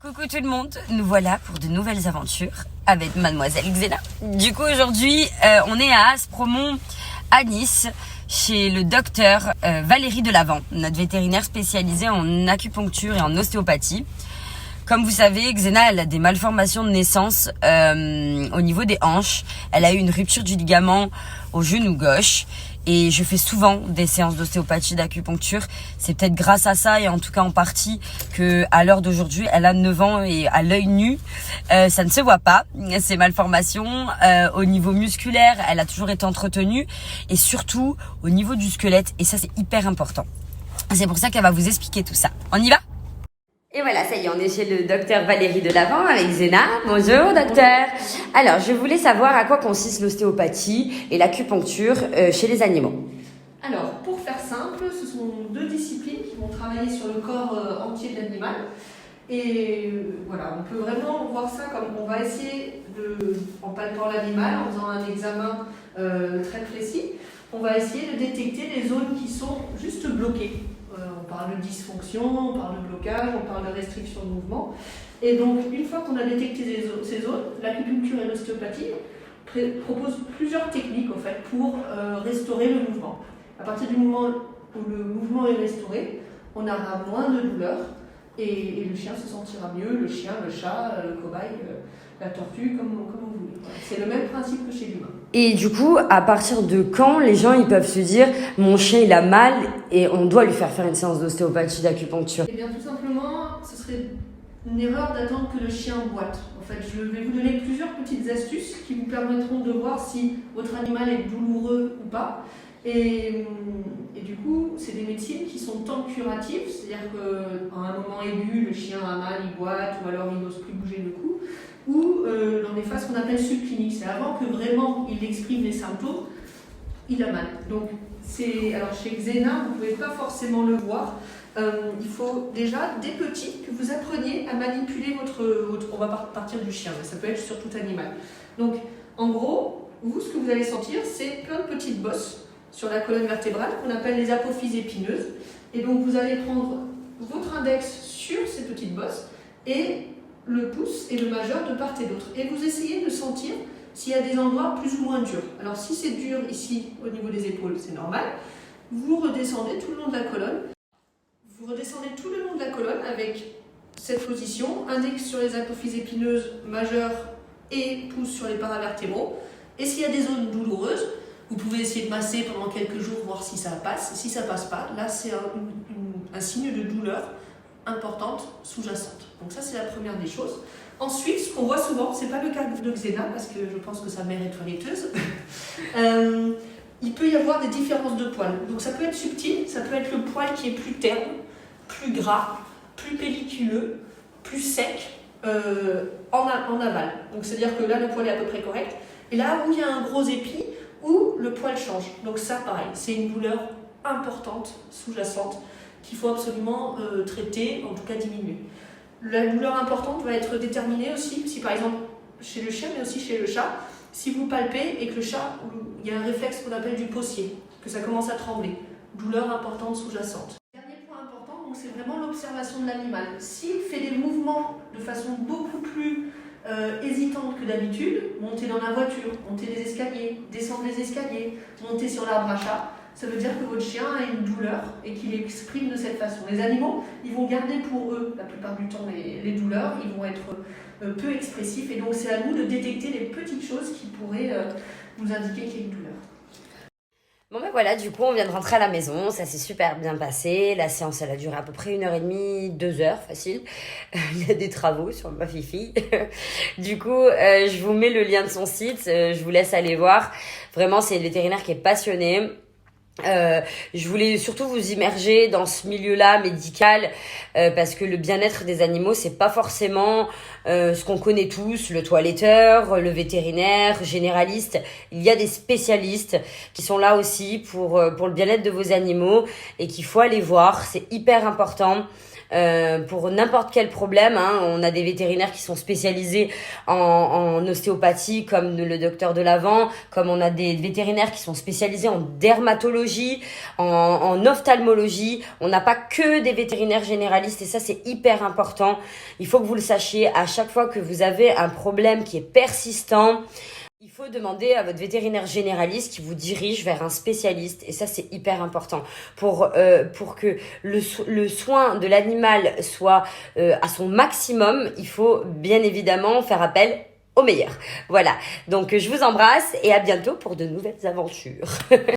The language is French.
Coucou tout le monde, nous voilà pour de nouvelles aventures avec mademoiselle Xena. Du coup aujourd'hui on est à Aspromont à Nice chez le docteur Valérie Delavant, notre vétérinaire spécialisé en acupuncture et en ostéopathie. Comme vous savez, Xena elle a des malformations de naissance au niveau des hanches. Elle a eu une rupture du ligament au genou gauche. Et je fais souvent des séances d'ostéopathie, d'acupuncture. C'est peut-être grâce à ça et en tout cas en partie que à l'heure d'aujourd'hui, elle a 9 ans et à l'œil nu, ça ne se voit pas. Ces malformations, au niveau musculaire, elle a toujours été entretenue et surtout au niveau du squelette. Et ça, c'est hyper important. C'est pour ça qu'elle va vous expliquer tout ça. On y va ? Et voilà, ça y est, on est chez le docteur Valérie Delavant avec Xena. Bonjour docteur. Alors, je voulais savoir à quoi consiste l'ostéopathie et l'acupuncture chez les animaux. Alors, pour faire simple, ce sont deux disciplines qui vont travailler sur le corps entier de l'animal. Et voilà, on peut vraiment voir ça comme on va essayer, en palpant l'animal, en faisant un examen très précis, on va essayer de détecter les zones qui sont juste bloquées. On parle de dysfonction, on parle de blocage, on parle de restriction de mouvement. Et donc, une fois qu'on a détecté ces zones, l'acupuncture et l'ostéopathie proposent plusieurs techniques en fait, pour restaurer le mouvement. À partir du moment où le mouvement est restauré, on aura moins de douleur et le chien se sentira mieux, le chien, le chat, le cobaye, la tortue, comme vous voulez. Voilà. C'est le même principe que chez l'humain. Et du coup, à partir de quand les gens ils peuvent se dire mon chien il a mal et on doit lui faire une séance d'ostéopathie, d'acupuncture? Eh bien tout simplement, ce serait une erreur d'attendre que le chien boite. En fait, je vais vous donner plusieurs petites astuces qui vous permettront de voir si votre animal est douloureux ou pas. Et du coup, c'est des médecines qui sont tant curatives, c'est-à-dire qu'à un moment aigu, le chien a mal, il boite, ou alors il n'ose plus bouger le cou, ou dans des phases qu'on appelle subcliniques, c'est avant que vraiment il exprime les symptômes, il a mal. Donc, alors chez Xena, vous ne pouvez pas forcément le voir. Il faut déjà, dès petit, que vous appreniez à manipuler votre on va partir du chien, mais ça peut être sur tout animal. Donc, en gros, vous, ce que vous allez sentir, c'est plein de petites bosses sur la colonne vertébrale qu'on appelle les apophyses épineuses. Et donc, vous allez prendre votre index sur ces petites bosses et le pouce et le majeur de part et d'autre. Et vous essayez de sentir s'il y a des endroits plus ou moins durs. Alors, si c'est dur ici, au niveau des épaules, c'est normal. Vous redescendez tout le long de la colonne. Vous redescendez tout le long de la colonne avec cette position, index sur les apophyses épineuses majeures et pouce sur les paravertébraux. Et s'il y a des zones douloureuses, vous pouvez essayer de masser pendant quelques jours, voir si ça passe. Si ça passe pas, là c'est un signe de douleur importante sous-jacente. Donc ça c'est la première des choses. Ensuite, ce qu'on voit souvent, c'est pas le cas de Xena, parce que je pense que sa mère est toiletteuse. Il peut y avoir des différences de poils. Donc ça peut être subtil, ça peut être le poil qui est plus terne, plus gras, plus pelliculeux, plus sec en aval. Donc c'est-à-dire que là le poil est à peu près correct. Et là où il y a un gros épi, où le poil change. Donc ça pareil, c'est une douleur importante, sous-jacente, qu'il faut absolument traiter, en tout cas diminuer. La douleur importante va être déterminée aussi, si par exemple chez le chien mais aussi chez le chat, si vous palpez et que le chat, il y a un réflexe qu'on appelle du possier, que ça commence à trembler. Douleur importante sous-jacente. Dernier point important, donc, c'est vraiment l'observation de l'animal. S'il fait des mouvements de façon beaucoup plus hésitante que d'habitude, monter dans la voiture, monter les escaliers, descendre les escaliers, monter sur l'arbre à chat, ça veut dire que votre chien a une douleur et qu'il exprime de cette façon. Les animaux, ils vont garder pour eux, la plupart du temps, les douleurs, ils vont être peu expressifs et donc c'est à nous de détecter les petites choses qui pourraient nous indiquer qu'il y a une douleur. Bon ben voilà, du coup on vient de rentrer à la maison, ça s'est super bien passé, la séance elle a duré à peu près 1h30, 2h, facile. Il y a des travaux sur ma fifi. Du coup, je vous mets le lien de son site, je vous laisse aller voir. Vraiment, c'est une vétérinaire qui est passionnée. Je voulais surtout vous immerger dans ce milieu-là médical parce que le bien-être des animaux c'est pas forcément ce qu'on connaît tous, le toiletteur, le vétérinaire, généraliste. Il y a des spécialistes qui sont là aussi pour le bien-être de vos animaux et qu'il faut aller voir, c'est hyper important. pour n'importe quel problème. On a des vétérinaires qui sont spécialisés en ostéopathie, comme le docteur Delavant, comme on a des vétérinaires qui sont spécialisés en dermatologie, en ophtalmologie. On n'a pas que des vétérinaires généralistes et ça, c'est hyper important. Il faut que vous le sachiez, à chaque fois que vous avez un problème qui est persistant, il faut demander à votre vétérinaire généraliste qui vous dirige vers un spécialiste. Et ça, c'est hyper important. Pour que le soin de l'animal soit à son maximum, il faut bien évidemment faire appel au meilleur. Voilà. Donc, je vous embrasse et à bientôt pour de nouvelles aventures.